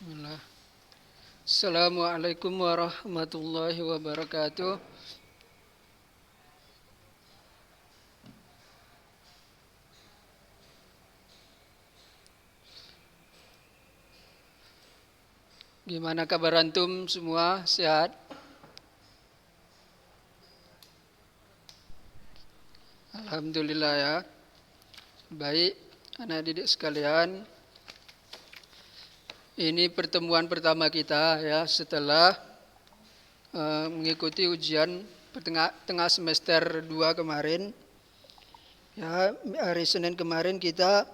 Bismillah. Assalamualaikum warahmatullahi wabarakatuh. Gimana kabar antum semua? Sehat? Alhamdulillah ya. Baik, anak didik sekalian. Ini pertemuan pertama kita ya setelah mengikuti ujian tengah semester 2 kemarin. Ya, hari Senin kemarin kita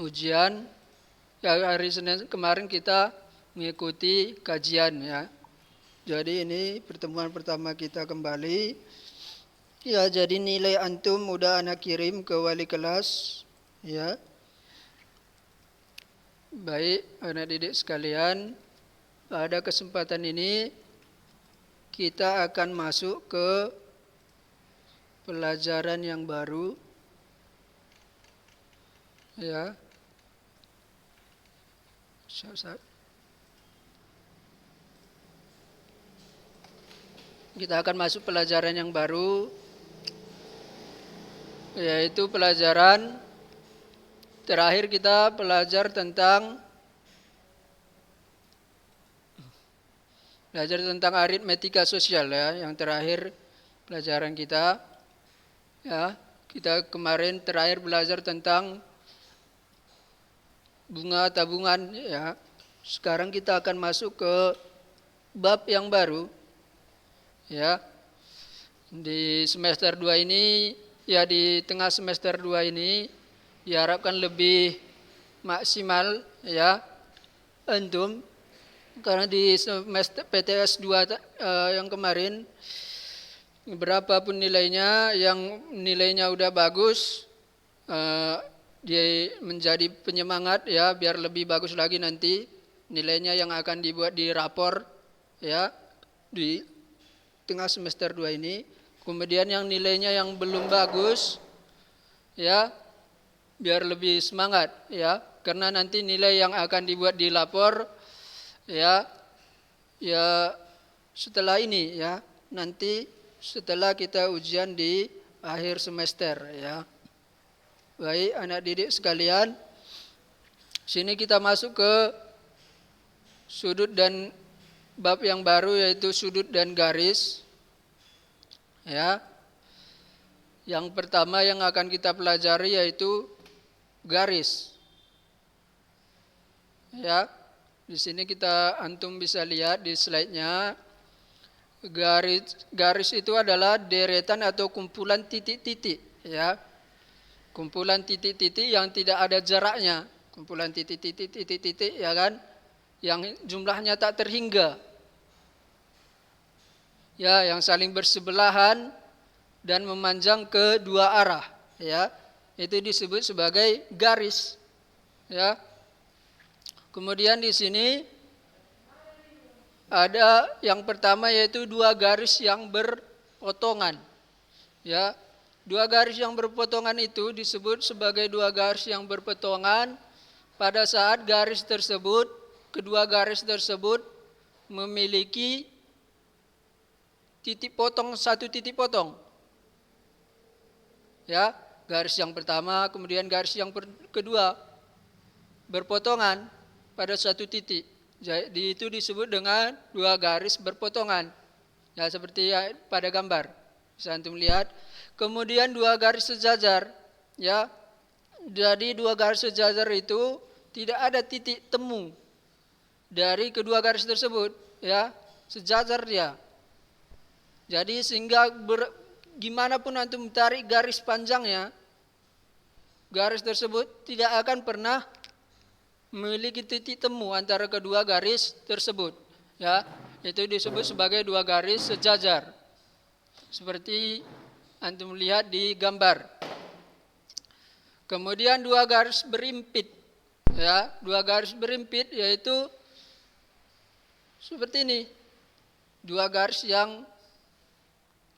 ujian. Ya, hari Senin kemarin kita mengikuti kajian ya. Jadi ini pertemuan pertama kita kembali. Ya, jadi nilai antum udah anak kirim ke wali kelas. Ya. Baik, anak didik sekalian, pada kesempatan ini kita akan masuk ke pelajaran yang baru. Ya. Kita akan masuk pelajaran yang baru, yaitu pelajaran terakhir kita belajar tentang aritmetika sosial ya, yang terakhir pelajaran kita. Ya, kita kemarin terakhir belajar tentang bunga tabungan ya. Sekarang kita akan masuk ke bab yang baru. Ya. Di semester 2 ini ya, di tengah semester 2 ini diharapkan lebih maksimal ya antum, karena di semester PTS 2 yang kemarin berapapun nilainya, yang nilainya udah bagus dia menjadi penyemangat ya, biar lebih bagus lagi nanti nilainya yang akan dibuat di rapor ya di tengah semester 2 ini. Kemudian yang nilainya yang belum bagus ya, biar lebih semangat ya, karena nanti nilai yang akan dibuat di lapor ya setelah ini ya, nanti setelah kita ujian di akhir semester ya. Baik anak didik sekalian, sini kita masuk ke sudut dan bab yang baru, yaitu sudut dan garis ya. Yang pertama yang akan kita pelajari yaitu garis. Ya, di sini antum bisa lihat di slide-nya. Garis itu adalah deretan atau kumpulan titik-titik ya. Kumpulan titik-titik yang tidak ada jaraknya. Kumpulan titik-titik ya kan, yang jumlahnya tak terhingga. Ya, yang saling bersebelahan dan memanjang ke dua arah ya. Itu disebut sebagai garis ya. Kemudian di sini ada yang pertama yaitu dua garis yang berpotongan ya. Dua garis yang berpotongan itu disebut sebagai dua garis yang berpotongan pada saat kedua garis tersebut memiliki satu titik potong ya. Garis yang pertama kemudian garis yang kedua berpotongan pada satu titik. Jadi itu disebut dengan dua garis berpotongan. Ya, seperti pada gambar. Bisa antum lihat. Kemudian dua garis sejajar. Ya. Jadi dua garis sejajar itu tidak ada titik temu dari kedua garis tersebut. Ya, sejajar dia. Jadi sehingga gimana pun antum tarik garis panjangnya, garis tersebut tidak akan pernah memiliki titik temu antara kedua garis tersebut ya. Itu disebut sebagai dua garis sejajar, seperti antum lihat di gambar. Kemudian dua garis berimpit ya. Dua garis berimpit yaitu seperti ini, dua garis yang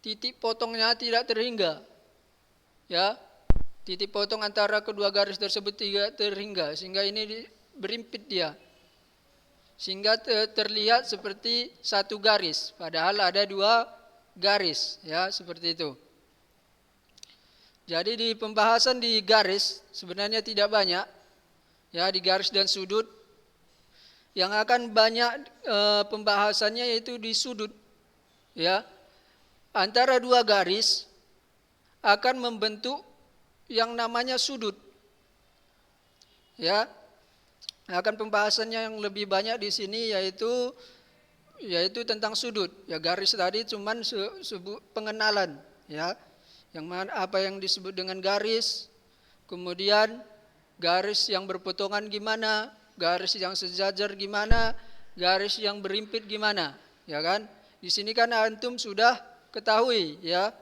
titik potongnya tidak terhingga ya. Titik potong antara kedua garis tersebut tidak terhingga, sehingga ini berimpit dia sehingga terlihat seperti satu garis, padahal ada dua garis, ya seperti itu. Jadi di pembahasan di garis sebenarnya tidak banyak, ya di garis dan sudut. Yang akan banyak pembahasannya yaitu di sudut, ya. Antara dua garis akan membentuk yang namanya sudut, ya. Akan pembahasannya yang lebih banyak di sini yaitu tentang sudut. Ya garis tadi cuman pengenalan, ya. Yang mana apa yang disebut dengan garis, kemudian garis yang berpotongan gimana, garis yang sejajar gimana, garis yang berimpit gimana, ya kan? Di sini kan antum sudah ketahui, ya.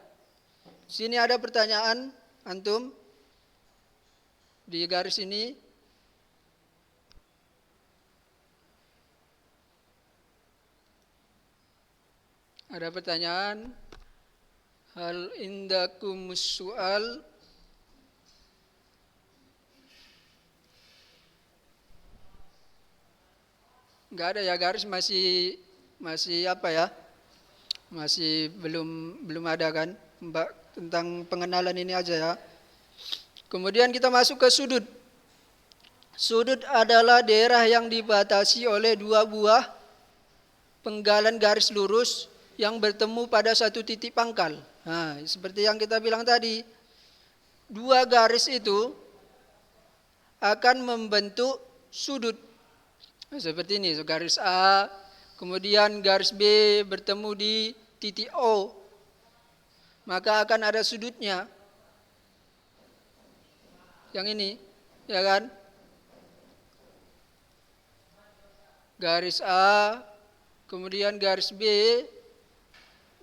Sini ada pertanyaan antum di garis ini. Ada pertanyaan? Hal indakumus su'al? Enggak ada ya, garis masih apa ya? Masih belum ada kan? Mbak, tentang pengenalan ini aja ya. Kemudian kita masuk ke sudut. Sudut adalah daerah yang dibatasi oleh dua buah penggalan garis lurus yang bertemu pada satu titik pangkal. Nah, seperti yang kita bilang tadi, dua garis itu akan membentuk sudut. Nah, seperti ini, garis A, kemudian garis B bertemu di titik O, maka akan ada sudutnya. Yang ini, ya kan? Garis A, kemudian garis B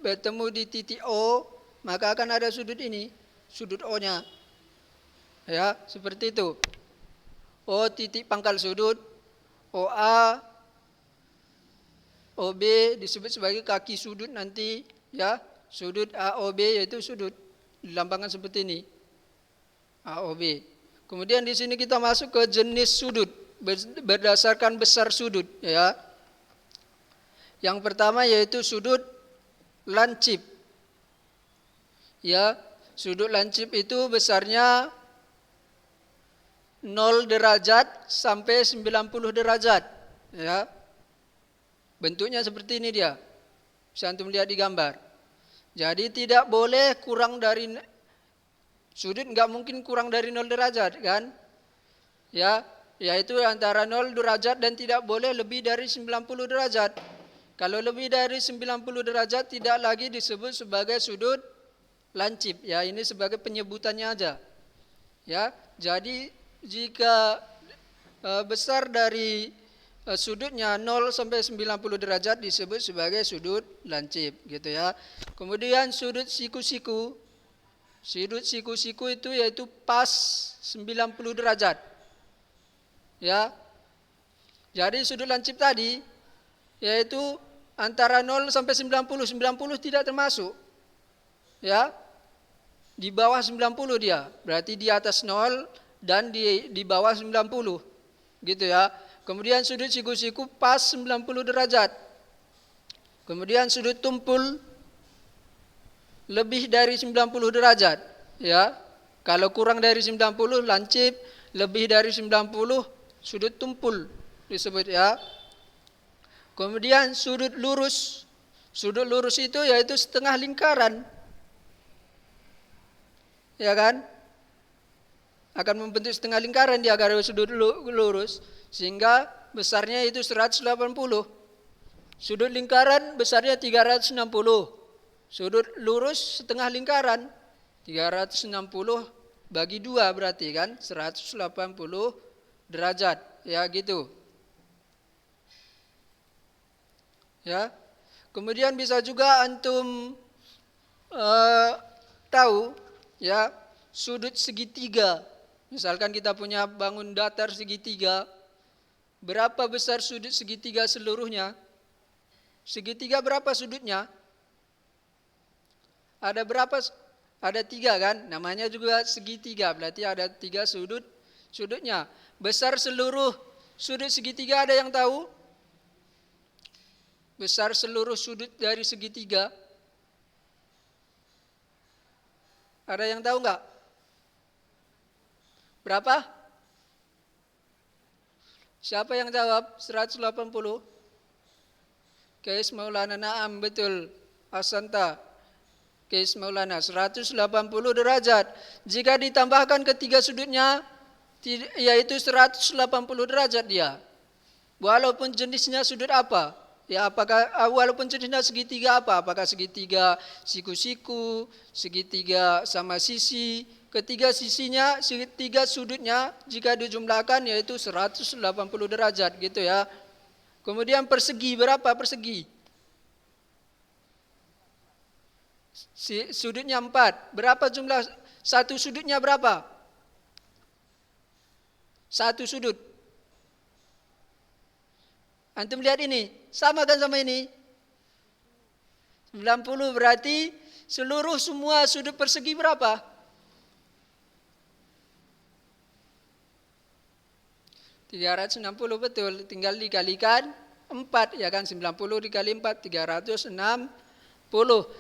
bertemu di titik O, maka akan ada sudut ini, sudut O-nya. Ya, seperti itu. O titik pangkal sudut, OA, OB disebut sebagai kaki sudut nanti, ya. Sudut AOB yaitu sudut, dilambangkan seperti ini. AOB. Kemudian di sini kita masuk ke jenis sudut berdasarkan besar sudut, ya. Yang pertama yaitu sudut lancip. Ya, sudut lancip itu besarnya 0 derajat sampai 90 derajat, ya. Bentuknya seperti ini dia. Bisa antum lihat di gambar. Jadi tidak boleh kurang dari sudut, enggak mungkin kurang dari 0 derajat kan? Ya, yaitu antara 0 derajat dan tidak boleh lebih dari 90 derajat. Kalau lebih dari 90 derajat tidak lagi disebut sebagai sudut lancip, ya. Ini sebagai penyebutannya aja, ya. Jadi jika besar dari sudutnya 0 sampai 90 derajat disebut sebagai sudut lancip, gitu ya. Kemudian sudut siku-siku. Sudut siku-siku itu yaitu pas 90 derajat. Ya. Jadi sudut lancip tadi yaitu antara 0 sampai 90, 90 tidak termasuk. Ya. Di bawah 90 dia, berarti di atas 0 dan di bawah 90. Gitu ya. Kemudian sudut siku-siku pas 90 derajat. Kemudian sudut tumpul lebih dari 90 derajat, ya. Kalau kurang dari 90 lancip, lebih dari 90 sudut tumpul disebut, ya. Kemudian sudut lurus. Sudut lurus itu yaitu setengah lingkaran, ya kan? Akan membentuk setengah lingkaran dia kalau sudut lurus, sehingga besarnya itu 180. Sudut lingkaran besarnya 360. Sudut lurus setengah lingkaran 360 bagi 2 berarti kan 180 derajat, ya gitu. Ya. Kemudian bisa juga antum tahu, ya, sudut segitiga. Misalkan kita punya bangun datar segitiga, berapa besar sudut segitiga seluruhnya? Segitiga berapa sudutnya? Ada berapa? Ada 3 kan? Namanya juga segitiga, berarti ada 3 sudutnya. Besar seluruh sudut segitiga ada yang tahu? besar seluruh sudut dari segitiga? Ada yang tahu nggak? Berapa? Siapa yang jawab? 180. Kais Maulana, naam, betul. Asanta. Kais Maulana, 180 derajat. Jika ditambahkan ketiga sudutnya, yaitu 180 derajat dia. Walaupun jenisnya sudut apa? Ya, walaupun jenisnya segitiga apa? Apakah segitiga siku-siku, segitiga sama sisi, ketiga sisinya, segitiga sudutnya jika dijumlahkan yaitu 180 derajat gitu ya. Kemudian persegi, berapa persegi? Sudutnya 4. Berapa jumlah satu sudutnya berapa? Satu sudut. Antum lihat ini, sama kan sama ini? 90 berarti semua sudut persegi berapa? 360 betul, tinggal dikalikan 4 ya kan, 90 dikali 4 360.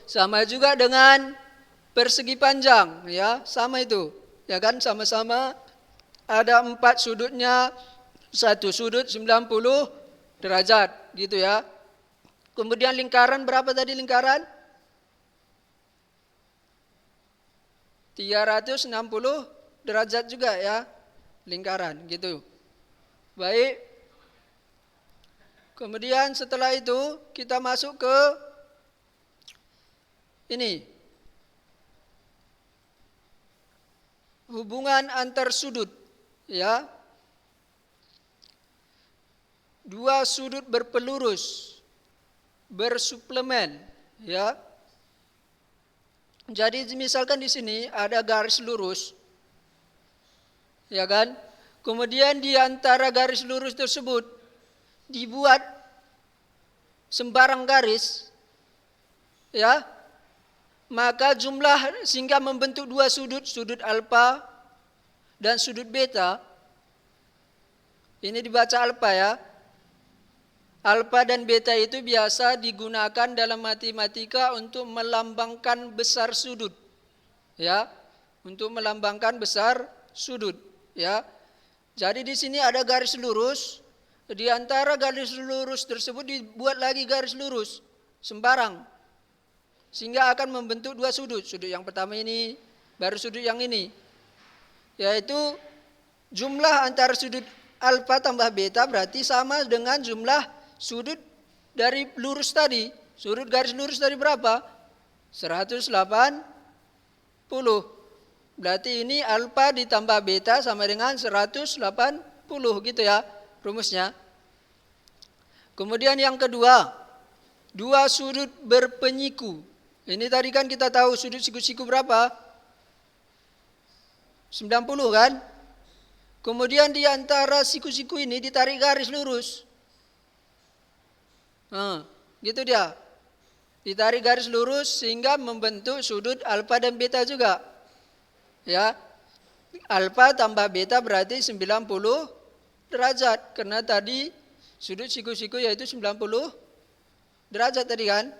Sama juga dengan persegi panjang ya, sama itu. Ya kan, sama-sama ada 4 sudutnya, satu sudut 90 derajat gitu ya. Kemudian lingkaran berapa tadi lingkaran? 360 derajat juga ya lingkaran gitu. Baik. Kemudian setelah itu kita masuk ke ini. Hubungan antar sudut ya. Dua sudut berpelurus, bersuplemen ya. Jadi misalkan di sini ada garis lurus. Ya kan? Kemudian di antara garis lurus tersebut dibuat sembarang garis, ya, maka jumlah sehingga membentuk dua sudut, sudut alfa dan sudut beta. Ini dibaca alfa ya. Alfa dan beta itu biasa digunakan dalam matematika untuk melambangkan besar sudut, ya, untuk melambangkan besar sudut, ya. Jadi di sini ada garis lurus, di antara garis lurus tersebut dibuat lagi garis lurus sembarang, sehingga akan membentuk dua sudut. Sudut yang pertama ini, baru sudut yang ini, yaitu jumlah antara sudut alfa tambah beta berarti sama dengan jumlah sudut dari lurus tadi. Sudut garis lurus tadi berapa? 180. Berarti ini alfa ditambah beta sama dengan 180 gitu ya rumusnya. Kemudian yang kedua, dua sudut berpenyiku. Ini tadi kan kita tahu sudut siku-siku berapa? 90 kan? Kemudian di antara siku-siku ini ditarik garis lurus. Gitu dia. Ditarik garis lurus sehingga membentuk sudut alfa dan beta juga. Ya, alfa tambah beta berarti 90 derajat. Karena tadi sudut siku-siku yaitu 90 derajat tadi kan.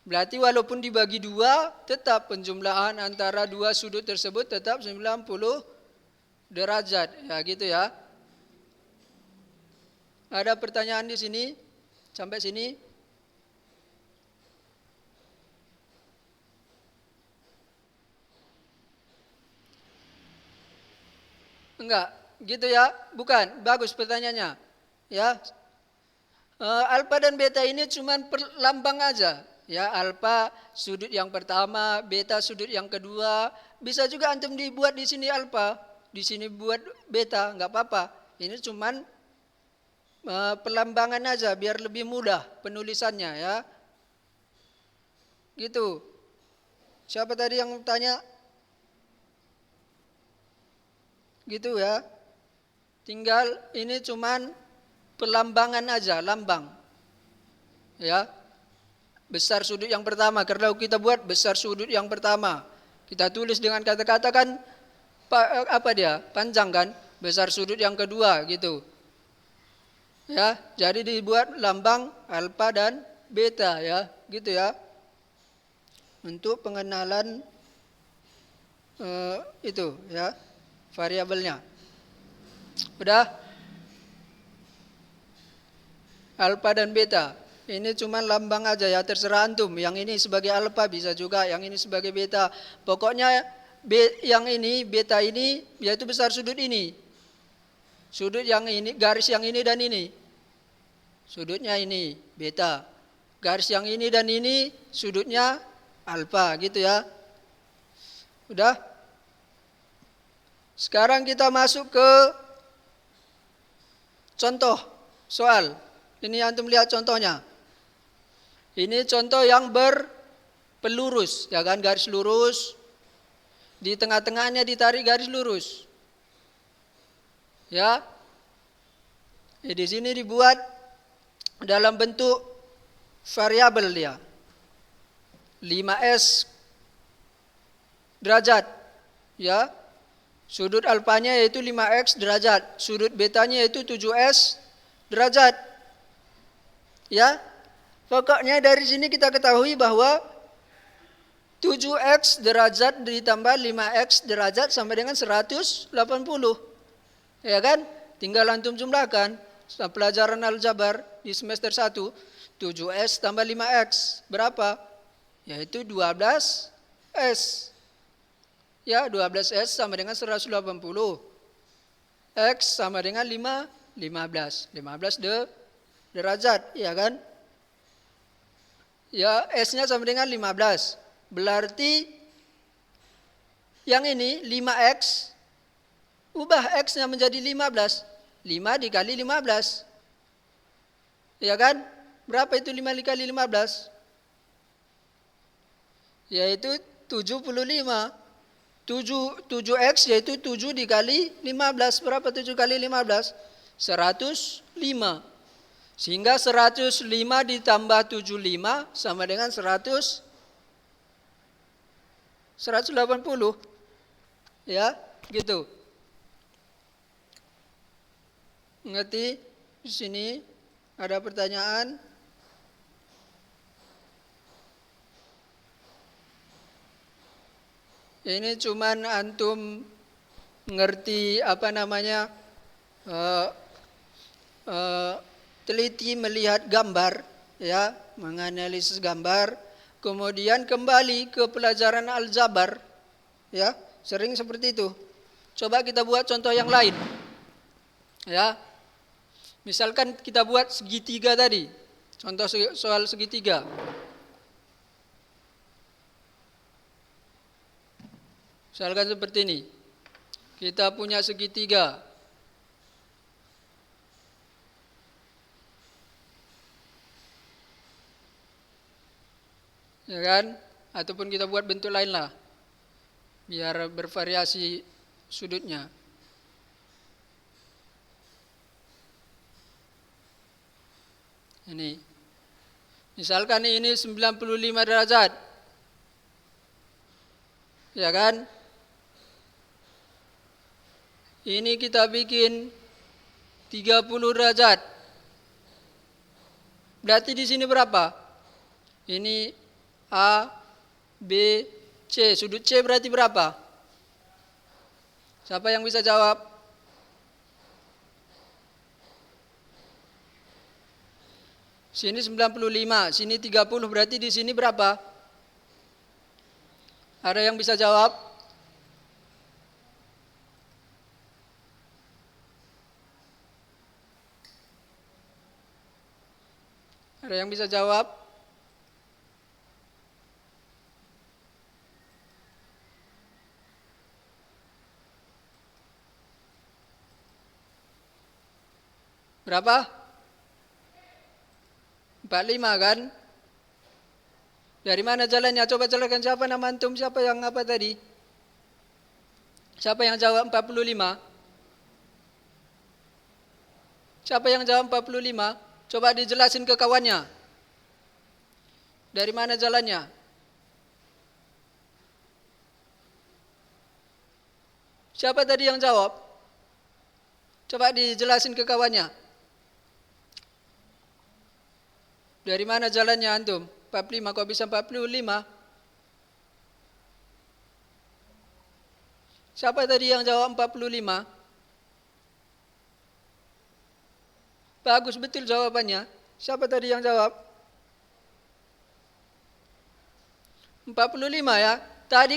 Berarti walaupun dibagi dua, tetap penjumlahan antara dua sudut tersebut tetap 90 derajat. Ya gitu ya. Ada pertanyaan di sini? Sampai sini? Enggak, gitu ya? Bukan, bagus pertanyaannya. Ya, alfa dan beta ini cuma lambang aja. Ya, alfa sudut yang pertama, beta sudut yang kedua. Bisa juga antum dibuat di sini alfa, di sini buat beta, enggak apa-apa. Ini cuma pelambangan aja biar lebih mudah penulisannya ya. Gitu. Siapa tadi yang tanya? Gitu ya. Tinggal ini cuman pelambangan aja, lambang. Ya. Besar sudut yang pertama, karena kita buat besar sudut yang pertama. Kita tulis dengan kata-kata kan apa dia? Panjang kan? Besar sudut yang kedua gitu. Ya, jadi dibuat lambang alfa dan beta ya, gitu ya. Untuk pengenalan itu ya, variabelnya. Udah, alfa dan beta. Ini cuma lambang aja ya, terserah antum. Yang ini sebagai alfa bisa juga, yang ini sebagai beta. Pokoknya yang ini, beta ini, yaitu besar sudut ini. Sudut yang ini, garis yang ini dan ini. Sudutnya ini, beta. Garis yang ini dan ini, sudutnya alfa, gitu ya. Udah? Sekarang kita masuk ke contoh soal. Ini antum lihat contohnya. Ini contoh yang berpelurus, ya kan, garis lurus. Di tengah-tengahnya ditarik garis lurus. Ya. Di sini dibuat dalam bentuk variabel dia. 5S derajat. Ya. Sudut alfanya yaitu 5X derajat. Sudut betanya yaitu 7S derajat. Ya. Pokoknya dari sini kita ketahui bahwa 7X derajat ditambah 5X derajat sama dengan 180. Ya kan? Tinggal antum jumlahkan. Pelajaran aljabar di semester 1, 7S tambah 5X berapa? Yaitu 12S. Ya, 12S sama dengan 180. X sama dengan 15. 15 derajat, ya kan? Ya, S-nya sama dengan 15. Berarti yang ini 5X, ubah X-nya menjadi 15. 5 dikali 15. Ya kan? Berapa itu 5 dikali 15? Yaitu 75. 7X yaitu 7 dikali 15. Berapa 7 kali 15? 105. Sehingga 105 ditambah 75 sama dengan 180. Ya, gitu. Ngerti? Di sini ada pertanyaan? Ini cuman antum ngerti apa namanya, teliti melihat gambar, ya, menganalisis gambar, kemudian kembali ke pelajaran aljabar, ya, sering seperti itu. Coba kita buat contoh yang lain, ya. Misalkan kita buat segitiga tadi, contoh soal segitiga. Misalkan seperti ini, kita punya segitiga. Ya kan? Ataupun kita buat bentuk lain lah, biar bervariasi sudutnya. Ini. Misalkan ini 95 derajat. Ya kan? Ini kita bikin 30 derajat. Berarti di sini berapa? Ini A, B, C. Sudut C berarti berapa? Siapa yang bisa jawab? Sini 95, sini 30, berarti di sini berapa? Ada yang bisa jawab? Ada yang bisa jawab? Berapa? 45 kan? Dari mana jalannya? Coba jelaskan, siapa nama antum? Siapa yang apa tadi? Siapa yang jawab 45? Siapa yang jawab 45? Coba dijelasin ke kawannya. Dari mana jalannya? Siapa tadi yang jawab? Coba dijelasin ke kawannya. Dari mana jalannya antum? 45 kok bisa 45? Siapa tadi yang jawab 45? Bagus betul jawabannya. Siapa tadi yang jawab? 45 ya. Tadi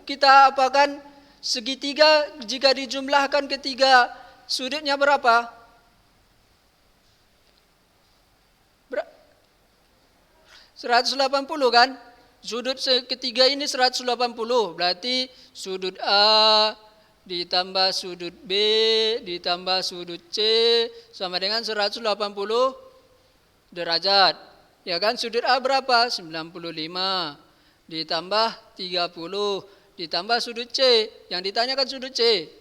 kita apakan segitiga jika dijumlahkan ketiga sudutnya berapa? 180 kan? Sudut ketiga ini 180. Berarti sudut A ditambah sudut B ditambah sudut C sama dengan 180 derajat. Ya kan, sudut A berapa? 95 ditambah 30 ditambah sudut C. Yang ditanyakan sudut C.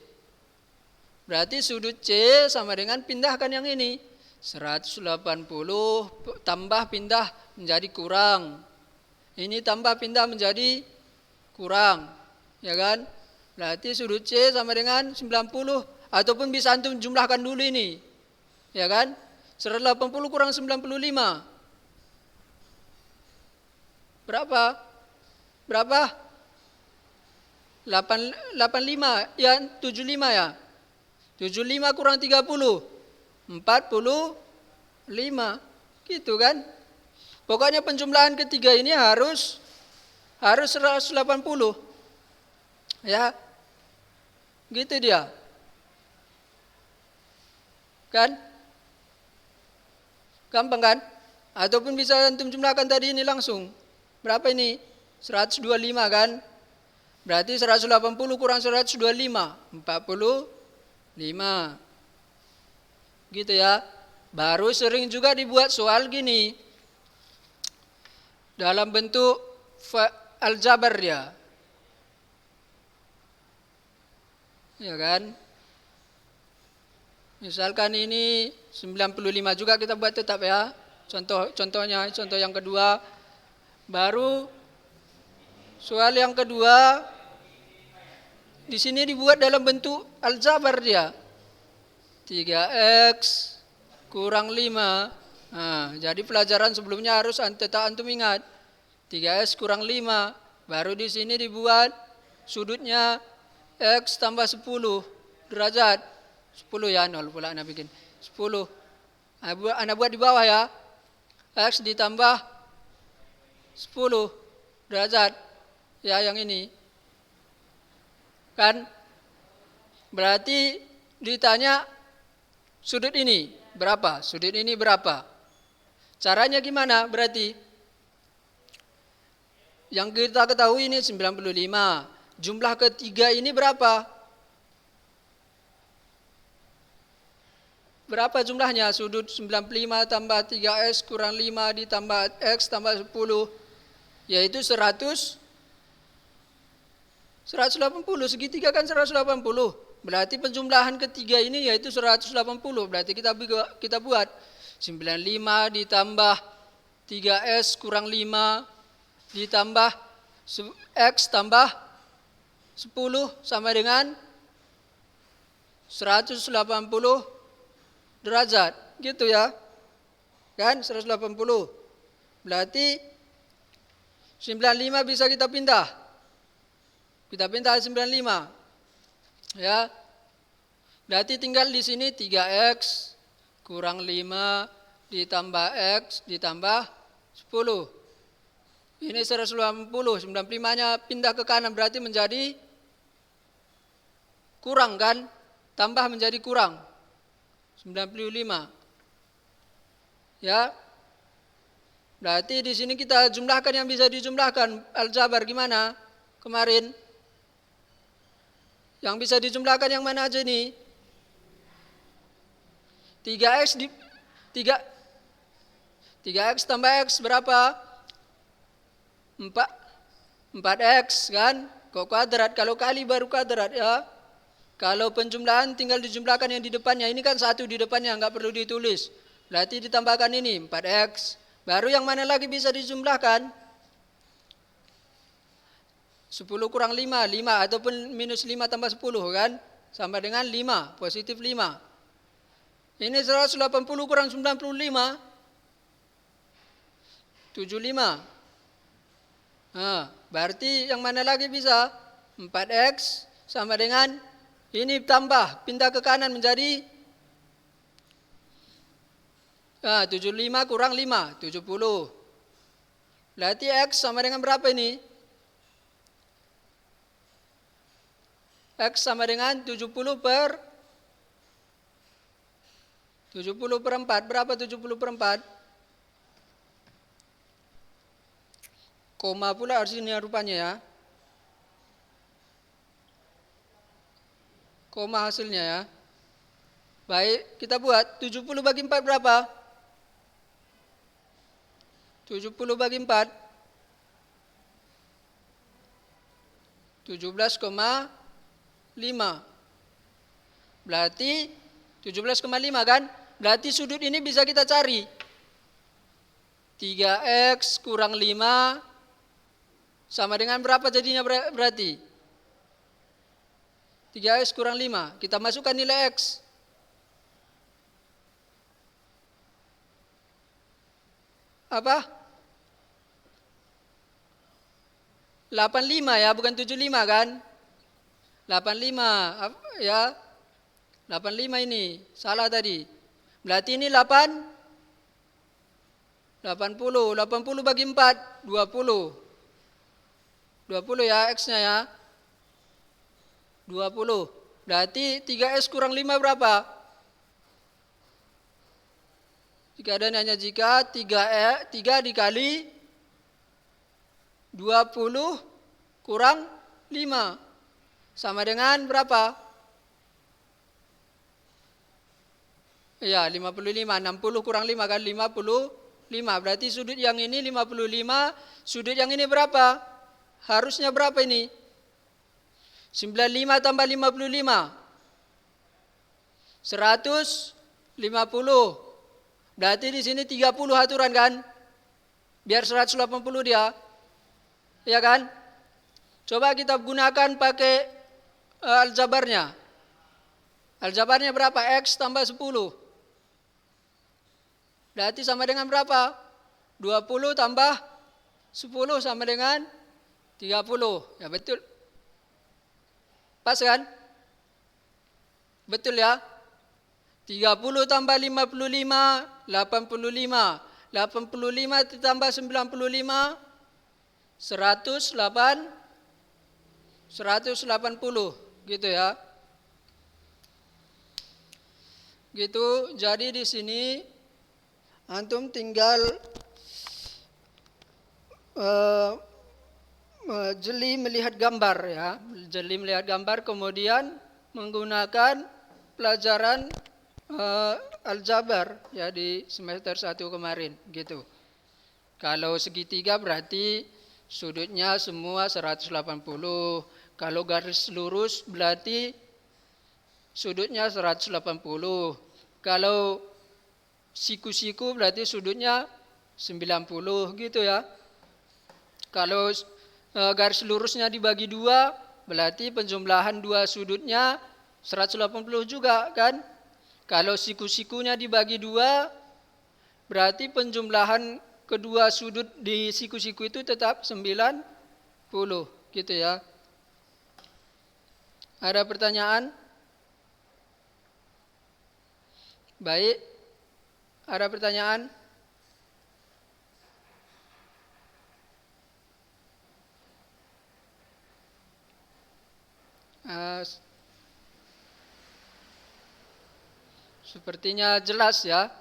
Berarti sudut C sama dengan pindahkan yang ini. 180 tambah pindah menjadi kurang. Ini tambah pindah menjadi kurang. Ya kan? Berarti sudut C sama dengan 90. Ataupun bisa antum jumlahkan dulu ini. Ya kan? 180 kurang 95. Berapa? Berapa? 85 ya, 75 ya. 75 kurang 30. 45. Gitu kan? Pokoknya penjumlahan ketiga ini harus 180. Ya. Gitu dia. Kan? Gampang kan? Ataupun bisa antum jumlahkan tadi ini langsung. Berapa ini? 125 kan? Berarti 180 kurang 125, 45. Gitu ya. Baru sering juga dibuat soal gini. Dalam bentuk aljabar ya. Ya kan? Misalkan ini 95 juga kita buat tetap ya. Contohnya, contoh yang kedua. Baru soal yang kedua di sini dibuat dalam bentuk aljabar dia. 3x kurang 5. Nah, jadi pelajaran sebelumnya harus antum ingat. 3x kurang 5. Baru di sini dibuat sudutnya x tambah 10 derajat. 10 ya, 0 pula Anda bikin. 10. Anda buat di bawah ya. X ditambah 10 derajat. Ya, yang ini. Kan? Berarti ditanya sudut ini berapa? Sudut ini berapa? Caranya gimana berarti? Yang kita ketahui ini 95. Jumlah ketiga ini berapa? Berapa jumlahnya? Sudut 95 tambah 3x kurang 5 ditambah x tambah 10. Yaitu 180. Segitiga kan 180. Berarti penjumlahan ketiga ini yaitu 180. Berarti kita buat 95 ditambah 3s kurang 5 ditambah x tambah 10 sama dengan 180 derajat. Gitu ya. Kan 180. Berarti 95 bisa kita pindah. Kita pindah 95. Ya. Berarti tinggal di sini 3x kurang 5 ditambah x ditambah 10. Ini 180, 95-nya pindah ke kanan berarti menjadi kurang kan? Tambah menjadi kurang. 95. Ya. Berarti di sini kita jumlahkan yang bisa dijumlahkan. Aljabar gimana? Kemarin. Yang bisa dijumlahkan yang mana aja nih? 3x tambah x berapa? 4x kan? Kok kuadrat? Kalau kali baru kuadrat ya. Kalau penjumlahan tinggal dijumlahkan yang di depannya. Ini kan 1 di depannya, nggak perlu ditulis. Berarti ditambahkan ini 4x. Baru yang mana lagi bisa dijumlahkan? 10 kurang 5, 5 ataupun minus 5 tambah 10 kan? Sama dengan 5, positif 5. Ini 180 kurang 95. 75. Nah, berarti yang mana lagi bisa? 4X sama dengan ini tambah, pindah ke kanan menjadi 75 kurang 5, 70. Berarti X sama dengan berapa ini? X sama dengan 70 per 4. Berapa 70 per 4? Koma pula artinya rupanya ya. Koma hasilnya ya. Baik, kita buat 70 bagi 4 berapa? 70 bagi 4 17,5. Berarti 17,5 kan? Berarti sudut ini bisa kita cari. 3X kurang 5 sama dengan berapa jadinya berarti? 3X kurang 5. Kita masukkan nilai X. Apa? 85 ya, bukan 75 kan? 85 ya. 85 ini, salah tadi. Berarti ini 80 bagi 4, 20. 20 ya X-nya ya. 20. Berarti 3X kurang 5 berapa? Jika dan hanya jika 3 dikali 20 kurang 5 sama dengan berapa? Ya 55. 60 kurang 5 kan 55. Berarti sudut yang ini 55. Sudut yang ini berapa? Harusnya berapa ini? 95 tambah 55. 150. Berarti di sini 30 aturan kan? Biar 180 dia. Ya kan? Coba kita gunakan pakai aljabarnya. Aljabarnya berapa? X tambah 10. Berarti sama dengan berapa? 20 tambah 10 sama dengan 30. Ya betul. Pas kan? Betul ya? 30 tambah 55, 85. 85 ditambah 95, 180 gitu ya. Gitu. Jadi di sini antum tinggal jeli melihat gambar ya. Jeli melihat gambar kemudian menggunakan pelajaran aljabar ya di semester 1 kemarin gitu. Kalau segitiga berarti sudutnya semua 180. Kalau garis lurus berarti sudutnya 180. Kalau siku-siku berarti sudutnya 90 gitu ya. Kalau garis lurusnya dibagi 2 berarti penjumlahan 2 sudutnya 180 juga kan. Kalau siku-sikunya dibagi 2 berarti penjumlahan kedua sudut di siku-siku itu tetap 90 gitu ya. Ada pertanyaan? Baik. Ada pertanyaan? Sepertinya jelas ya.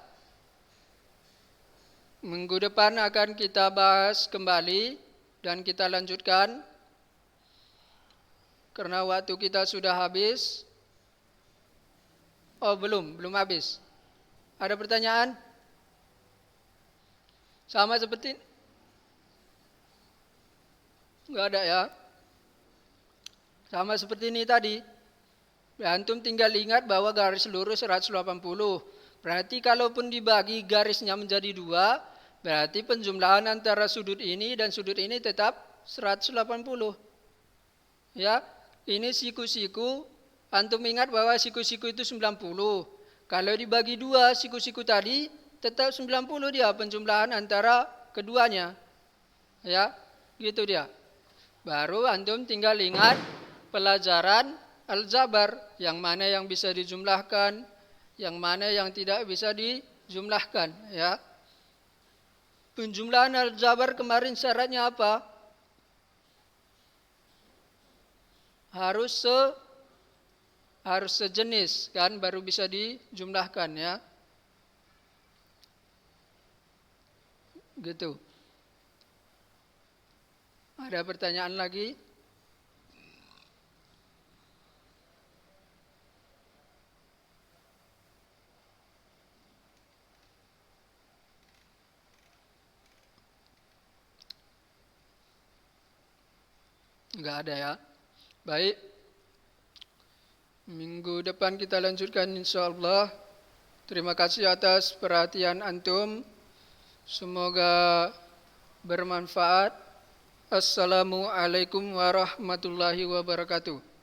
Minggu depan akan kita bahas kembali dan kita lanjutkan karena waktu kita sudah habis. Oh belum habis. Ada pertanyaan? Sama seperti? Enggak ada ya. Sama seperti ini tadi. Antum tinggal ingat bahwa garis lurus 180. Berarti kalaupun dibagi garisnya menjadi 2, berarti penjumlahan antara sudut ini dan sudut ini tetap 180. Ya, ini siku-siku. Antum ingat bahwa siku-siku itu 90. Kalau dibagi 2 siku-siku tadi tetap 90 dia penjumlahan antara keduanya. Ya, gitu dia. Baru antum tinggal ingat pelajaran aljabar, yang mana yang bisa dijumlahkan, yang mana yang tidak bisa dijumlahkan, ya. Penjumlahan aljabar kemarin syaratnya apa? Harus sejenis kan, baru bisa dijumlahkan, ya. Gitu. Ada pertanyaan lagi? Enggak ada ya. Baik. Minggu depan kita lanjutkan insyaallah. Terima kasih atas perhatian antum. Semoga bermanfaat. Assalamualaikum warahmatullahi wabarakatuh.